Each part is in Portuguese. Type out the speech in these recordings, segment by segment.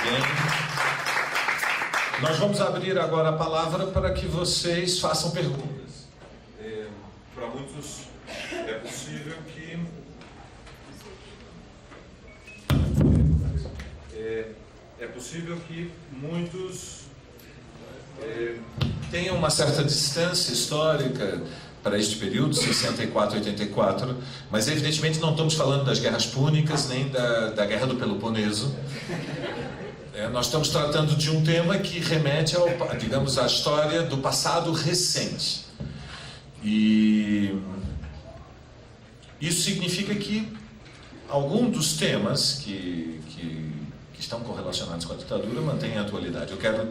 Bem, nós vamos abrir agora a palavra para que vocês façam perguntas. Para muitos é possível que muitos tenham uma certa distância histórica para este período, 64 a 84, mas evidentemente não estamos falando das guerras púnicas nem da guerra do Peloponeso. Nós estamos tratando de um tema que remete ao, digamos, à história do passado recente. E isso significa que alguns dos temas que estão correlacionados com a ditadura mantêm a atualidade. Eu quero,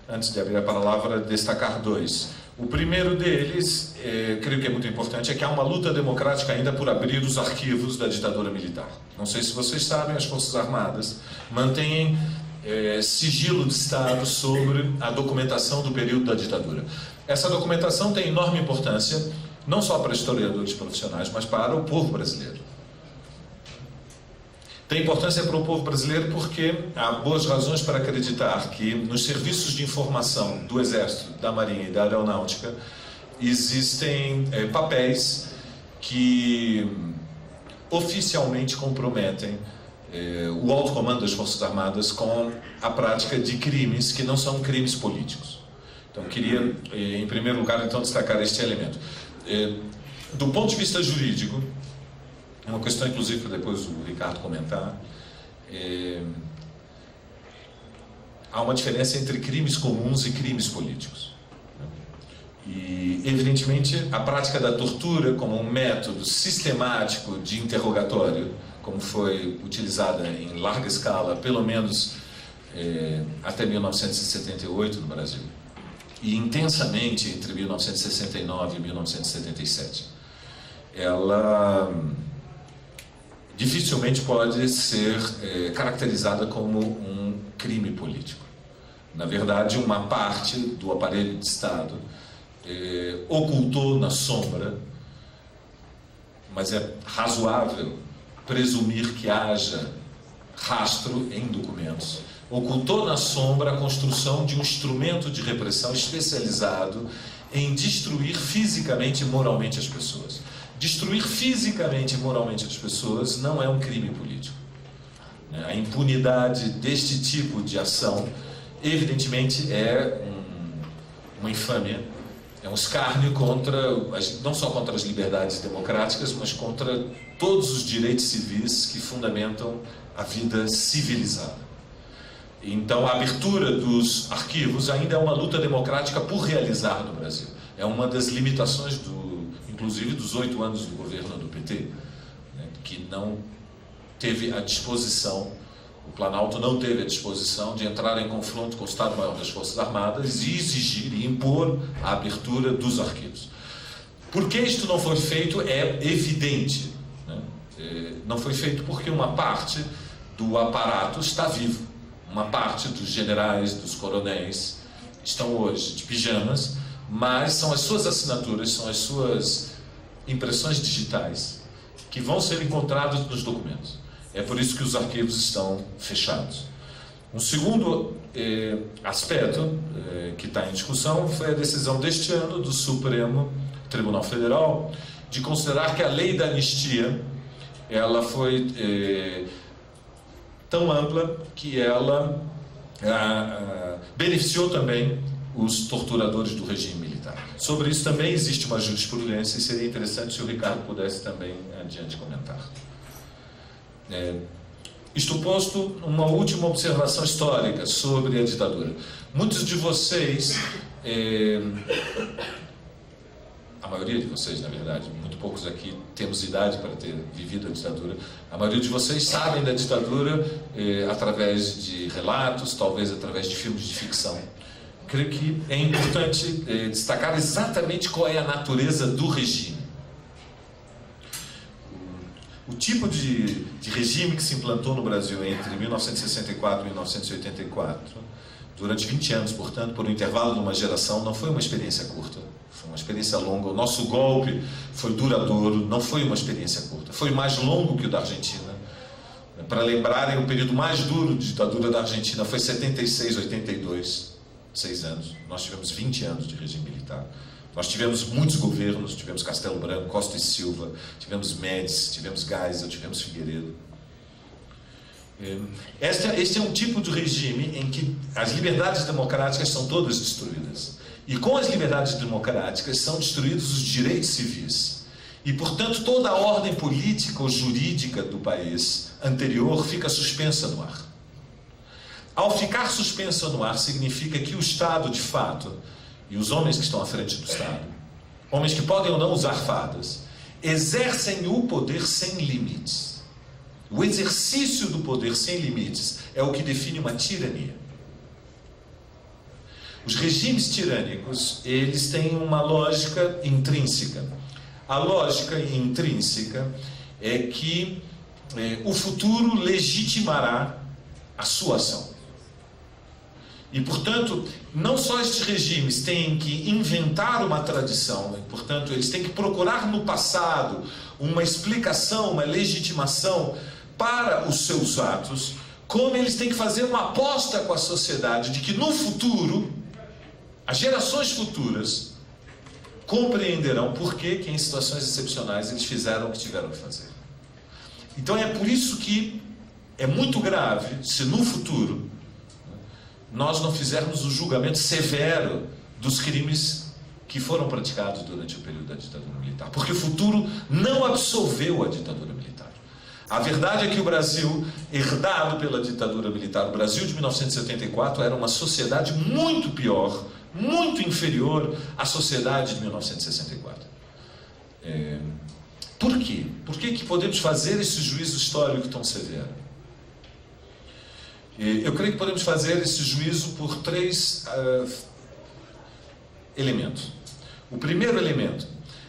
antes de abrir a palavra, destacar dois. O primeiro deles, creio que é muito importante, é que há uma luta democrática ainda por abrir os arquivos da ditadura militar. Não sei se vocês sabem, as Forças Armadas mantêm sigilo de Estado sobre a documentação do período da ditadura. Essa documentação tem enorme importância, não só para historiadores profissionais, mas para o povo brasileiro. Tem importância para o povo brasileiro porque há boas razões para acreditar que nos serviços de informação do Exército, da Marinha e da Aeronáutica existem papéis que oficialmente comprometem o alto comando das Forças Armadas com a prática de crimes que não são crimes políticos. Então, queria, em primeiro lugar, então, destacar este elemento. Do ponto de vista jurídico, é uma questão, inclusive, para depois o Ricardo comentar. Há uma diferença entre crimes comuns e crimes políticos. E, evidentemente, a prática da tortura como um método sistemático de interrogatório, como foi utilizada em larga escala, pelo menos até 1978 no Brasil, e intensamente entre 1969 e 1977, ela dificilmente pode ser caracterizada como um crime político. Na verdade, uma parte do aparelho de Estado ocultou na sombra, mas é razoável presumir que haja rastro em documentos, ocultou na sombra a construção de um instrumento de repressão especializado em destruir fisicamente e moralmente as pessoas. Destruir fisicamente e moralmente as pessoas não é um crime político. A impunidade deste tipo de ação, evidentemente, é uma infâmia, é um escárnio não só contra as liberdades democráticas, mas contra todos os direitos civis que fundamentam a vida civilizada. Então, a abertura dos arquivos ainda é uma luta democrática por realizar no Brasil. É uma das limitações inclusive dos 8 anos do governo do PT, que não teve a disposição, o Planalto não teve a disposição de entrar em confronto com o Estado-Maior das Forças Armadas e exigir e impor a abertura dos arquivos. Por que isto não foi feito é evidente. Não foi feito porque uma parte do aparato está vivo. Uma parte dos generais, dos coronéis, estão hoje de pijamas, mas são as suas assinaturas, são as suas impressões digitais que vão ser encontradas nos documentos. É por isso que os arquivos estão fechados. Um segundo aspecto que está em discussão foi a decisão deste ano do Supremo Tribunal Federal de considerar que a lei da anistia ela foi tão ampla que ela beneficiou também os torturadores do regime militar. Sobre isso também existe uma jurisprudência e seria interessante se o Ricardo pudesse também adiante comentar. Isto posto, uma última observação histórica sobre a ditadura. Muitos de vocês, a maioria de vocês, na verdade, muito poucos aqui temos idade para ter vivido a ditadura, a maioria de vocês sabem da ditadura através de relatos, talvez através de filmes de ficção. Creio que é importante destacar exatamente qual é a natureza do regime. O tipo de regime que se implantou no Brasil entre 1964 e 1984, durante 20 anos, portanto, por um intervalo de uma geração, não foi uma experiência curta, foi uma experiência longa. O nosso golpe foi duradouro, não foi uma experiência curta. Foi mais longo que o da Argentina, Para lembrarem, o período mais duro de ditadura da Argentina foi 76, 82, 6 anos. Nós tivemos 20 anos de regime militar. Nós tivemos muitos governos, tivemos Castelo Branco, Costa e Silva, tivemos Médici, tivemos Geisel, tivemos Figueiredo. Este é um tipo de regime em que as liberdades democráticas são todas destruídas. E com as liberdades democráticas são destruídos os direitos civis. E, portanto, toda a ordem política ou jurídica do país anterior fica suspensa no ar. Ao ficar suspensa no ar, significa que o Estado, de fato, e os homens que estão à frente do Estado, homens que podem ou não usar fardas, exercem o poder sem limites. O exercício do poder sem limites é o que define uma tirania. Os regimes tirânicos, eles têm uma lógica intrínseca. A lógica intrínseca é que o futuro legitimará a sua ação. E, portanto, não só estes regimes têm que inventar uma tradição, portanto, eles têm que procurar no passado uma explicação, uma legitimação para os seus atos, como eles têm que fazer uma aposta com a sociedade de que no futuro, as gerações futuras compreenderão por que em situações excepcionais eles fizeram o que tiveram que fazer. Então é por isso que é muito grave se no futuro nós não fizermos o julgamento severo dos crimes que foram praticados durante o período da ditadura militar, porque o futuro não absolveu a ditadura militar. A verdade é que o Brasil, herdado pela ditadura militar, o Brasil de 1974 era uma sociedade muito pior, muito inferior à sociedade de 1964. Por quê? Por que podemos fazer esse juízo histórico tão severo? Eu creio que podemos fazer esse juízo por 3 elementos. O primeiro elemento: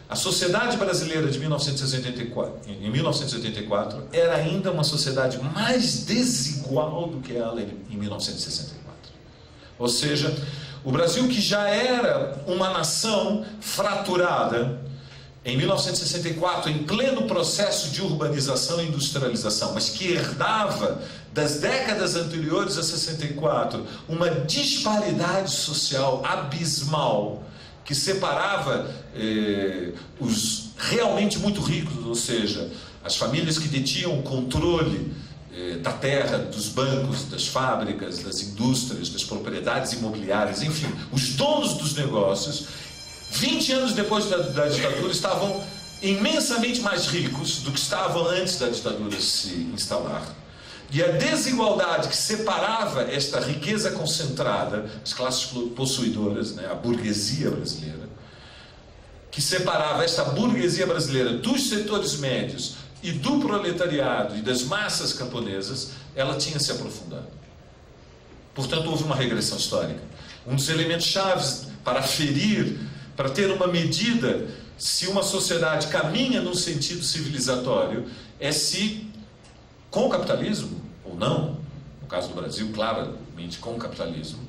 a sociedade brasileira de 1984 era ainda uma sociedade mais desigual do que ela em 1964. Ou seja, o Brasil, que já era uma nação fraturada em 1964, em pleno processo de urbanização e industrialização, mas que herdava das décadas anteriores a 64 uma disparidade social abismal que separava os realmente muito ricos, ou seja, as famílias que detinham o controle da terra, dos bancos, das fábricas, das indústrias, das propriedades imobiliárias, enfim, os donos dos negócios, 20 anos depois da ditadura, estavam imensamente mais ricos do que estavam antes da ditadura se instalar. E a desigualdade que separava esta riqueza concentrada, as classes possuidoras, a burguesia brasileira, que separava esta burguesia brasileira dos setores médios e do proletariado e das massas camponesas, ela tinha se aprofundado. Portanto, houve uma regressão histórica. Um dos elementos chaves para aferir, para ter uma medida se uma sociedade caminha num sentido civilizatório, é se, com o capitalismo, ou não, no caso do Brasil, claramente com o capitalismo,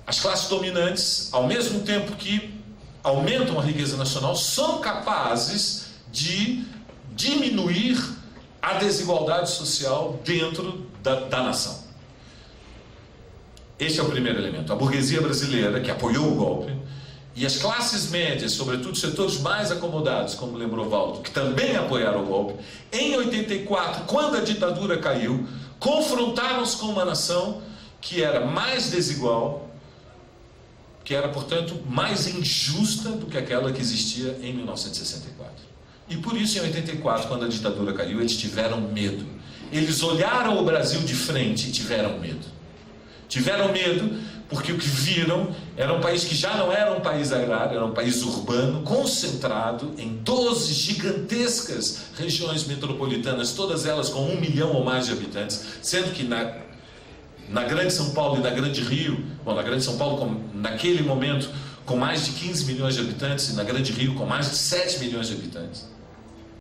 as classes dominantes, ao mesmo tempo que aumentam a riqueza nacional, são capazes de diminuir a desigualdade social dentro da nação. Este é o primeiro elemento. A burguesia brasileira, que apoiou o golpe, e as classes médias, sobretudo setores mais acomodados, como lembrou Waldo, que também apoiaram o golpe, em 84, quando a ditadura caiu, confrontaram-se com uma nação que era mais desigual, que era, portanto, mais injusta do que aquela que existia em 1964. E por isso, em 84, quando a ditadura caiu, eles tiveram medo. Eles olharam o Brasil de frente e tiveram medo. Tiveram medo porque o que viram era um país que já não era um país agrário, era um país urbano, concentrado em 12 gigantescas regiões metropolitanas, todas elas com 1 milhão ou mais de habitantes, sendo que na Grande São Paulo e na Grande Rio, na Grande São Paulo, naquele momento, com mais de 15 milhões de habitantes, e na Grande Rio, com mais de 7 milhões de habitantes.